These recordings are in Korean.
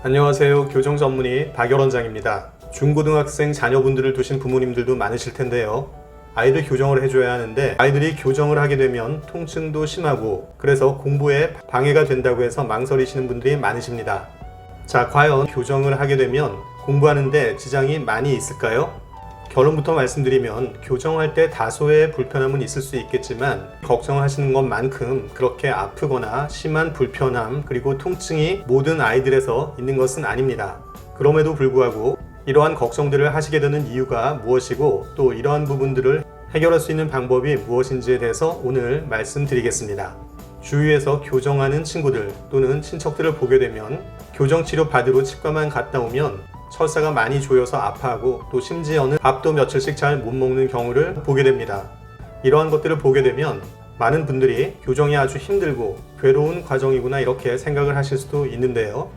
안녕하세요. 교정 전문의 박열원장입니다. 중고등학생 자녀분들을 두신 부모님들도 많으실 텐데요. 아이들 교정을 해줘야 하는데 아이들이 교정을 하게 되면 통증도 심하고 그래서 공부에 방해가 된다고 해서 망설이시는 분들이 많으십니다. 자, 과연 교정을 하게 되면 공부하는데 지장이 많이 있을까요? 결론부터 말씀드리면 교정할 때 다소의 불편함은 있을 수 있겠지만 걱정하시는 것만큼 그렇게 아프거나 심한 불편함 그리고 통증이 모든 아이들에서 있는 것은 아닙니다. 그럼에도 불구하고 이러한 걱정들을 하시게 되는 이유가 무엇이고 또 이러한 부분들을 해결할 수 있는 방법이 무엇인지에 대해서 오늘 말씀드리겠습니다. 주위에서 교정하는 친구들 또는 친척들을 보게 되면 교정치료 받으러 치과만 갔다 오면 철사가 많이 조여서 아파하고 또 심지어는 밥도 며칠씩 잘 못 먹는 경우를 보게 됩니다. 이러한 것들을 보게 되면 많은 분들이 교정이 아주 힘들고 괴로운 과정이구나 이렇게 생각을 하실 수도 있는데요.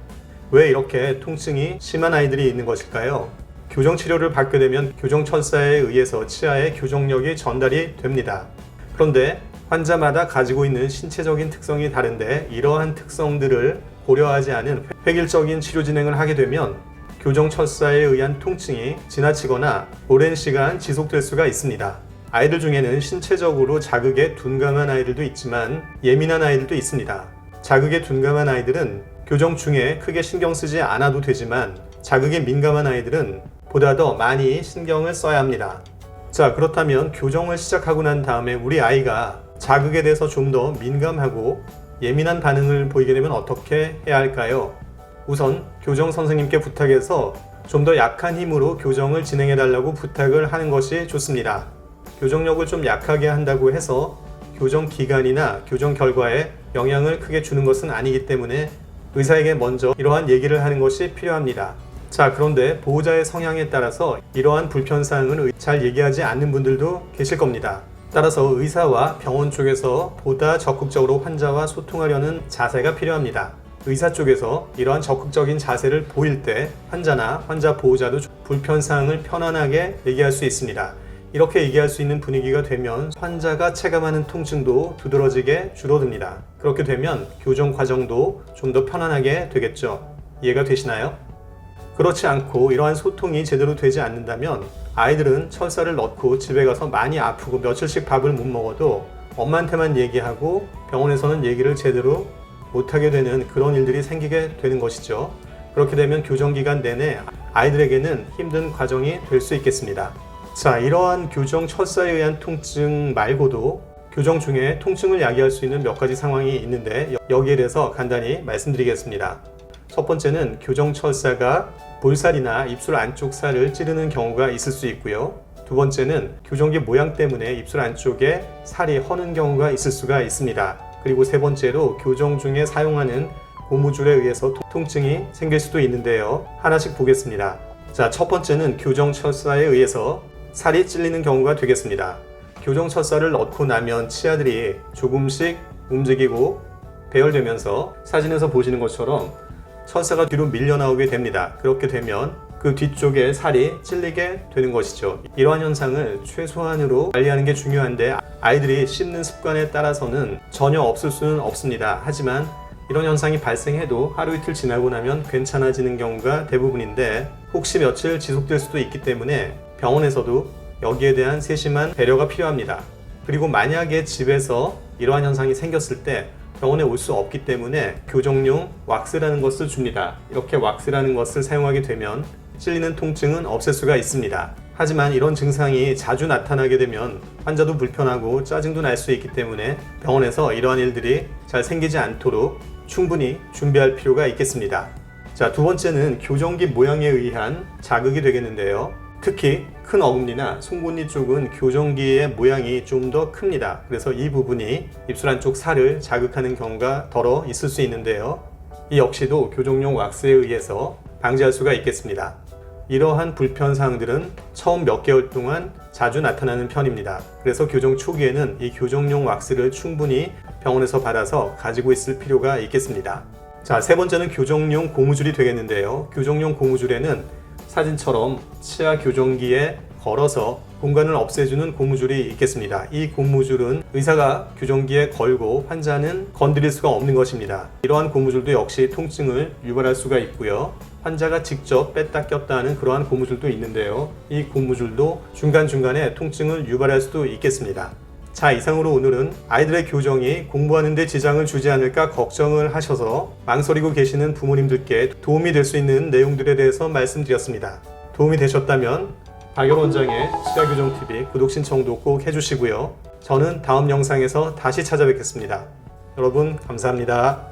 왜 이렇게 통증이 심한 아이들이 있는 것일까요? 교정 치료를 받게 되면 교정 철사에 의해서 치아에 교정력이 전달이 됩니다. 그런데 환자마다 가지고 있는 신체적인 특성이 다른데 이러한 특성들을 고려하지 않은 획일적인 치료 진행을 하게 되면 교정 철사에 의한 통증이 지나치거나 오랜 시간 지속될 수가 있습니다. 아이들 중에는 신체적으로 자극에 둔감한 아이들도 있지만 예민한 아이들도 있습니다. 자극에 둔감한 아이들은 교정 중에 크게 신경 쓰지 않아도 되지만 자극에 민감한 아이들은 보다 더 많이 신경을 써야 합니다. 자, 그렇다면 교정을 시작하고 난 다음에 우리 아이가 자극에 대해서 좀 더 민감하고 예민한 반응을 보이게 되면 어떻게 해야 할까요? 우선 교정 선생님께 부탁해서 좀 더 약한 힘으로 교정을 진행해 달라고 부탁을 하는 것이 좋습니다. 교정력을 좀 약하게 한다고 해서 교정 기간이나 교정 결과에 영향을 크게 주는 것은 아니기 때문에 의사에게 먼저 이러한 얘기를 하는 것이 필요합니다. 자, 그런데 보호자의 성향에 따라서 이러한 불편사항을 잘 얘기하지 않는 분들도 계실 겁니다. 따라서 의사와 병원 쪽에서 보다 적극적으로 환자와 소통하려는 자세가 필요합니다. 의사 쪽에서 이러한 적극적인 자세를 보일 때 환자나 환자 보호자도 불편사항을 편안하게 얘기할 수 있습니다. 이렇게 얘기할 수 있는 분위기가 되면 환자가 체감하는 통증도 두드러지게 줄어듭니다. 그렇게 되면 교정 과정도 좀 더 편안하게 되겠죠. 이해가 되시나요? 그렇지 않고 이러한 소통이 제대로 되지 않는다면 아이들은 철사를 넣고 집에 가서 많이 아프고 며칠씩 밥을 못 먹어도 엄마한테만 얘기하고 병원에서는 얘기를 제대로 못하게 되는 그런 일들이 생기게 되는 것이죠. 그렇게 되면 교정기간 내내 아이들에게는 힘든 과정이 될 수 있겠습니다. 자, 이러한 교정 철사에 의한 통증 말고도 교정 중에 통증을 야기할 수 있는 몇 가지 상황이 있는데 여기에 대해서 간단히 말씀드리겠습니다. 첫 번째는 교정 철사가 볼살이나 입술 안쪽 살을 찌르는 경우가 있을 수 있고요. 두 번째는 교정기 모양 때문에 입술 안쪽에 살이 허는 경우가 있을 수가 있습니다. 그리고 세 번째로 교정 중에 사용하는 고무줄에 의해서 통증이 생길 수도 있는데요. 하나씩 보겠습니다. 자, 첫 번째는 교정 철사에 의해서 살이 찔리는 경우가 되겠습니다. 교정 철사를 넣고 나면 치아들이 조금씩 움직이고 배열되면서 사진에서 보시는 것처럼 철사가 뒤로 밀려 나오게 됩니다. 그렇게 되면 그 뒤쪽에 살이 찔리게 되는 것이죠. 이러한 현상을 최소한으로 관리하는 게 중요한데 아이들이 씹는 습관에 따라서는 전혀 없을 수는 없습니다. 하지만 이런 현상이 발생해도 하루 이틀 지나고 나면 괜찮아지는 경우가 대부분인데 혹시 며칠 지속될 수도 있기 때문에 병원에서도 여기에 대한 세심한 배려가 필요합니다. 그리고 만약에 집에서 이러한 현상이 생겼을 때 병원에 올 수 없기 때문에 교정용 왁스라는 것을 줍니다. 이렇게 왁스라는 것을 사용하게 되면 찔리는 통증은 없앨 수가 있습니다. 하지만 이런 증상이 자주 나타나게 되면 환자도 불편하고 짜증도 날 수 있기 때문에 병원에서 이러한 일들이 잘 생기지 않도록 충분히 준비할 필요가 있겠습니다. 자, 두 번째는 교정기 모양에 의한 자극이 되겠는데요. 특히 큰 어금니나 송곳니 쪽은 교정기의 모양이 좀 더 큽니다. 그래서 이 부분이 입술 안쪽 살을 자극하는 경우가 덜어 있을 수 있는데요. 이 역시도 교정용 왁스에 의해서 방지할 수가 있겠습니다. 이러한 불편사항들은 처음 몇 개월 동안 자주 나타나는 편입니다. 그래서 교정 초기에는 이 교정용 왁스를 충분히 병원에서 받아서 가지고 있을 필요가 있겠습니다. 자, 세 번째는 교정용 고무줄이 되겠는데요. 교정용 고무줄에는 사진처럼 치아 교정기에 걸어서 공간을 없애주는 고무줄이 있겠습니다. 이 고무줄은 의사가 교정기에 걸고 환자는 건드릴 수가 없는 것입니다. 이러한 고무줄도 역시 통증을 유발할 수가 있고요. 환자가 직접 뺐다 꼈다 하는 그러한 고무줄도 있는데요. 이 고무줄도 중간중간에 통증을 유발할 수도 있겠습니다. 자, 이상으로 오늘은 아이들의 교정이 공부하는 데 지장을 주지 않을까 걱정을 하셔서 망설이고 계시는 부모님들께 도움이 될 수 있는 내용들에 대해서 말씀드렸습니다. 도움이 되셨다면 박열 원장의 치아교정TV 구독 신청도 꼭 해주시고요. 저는 다음 영상에서 다시 찾아뵙겠습니다. 여러분 감사합니다.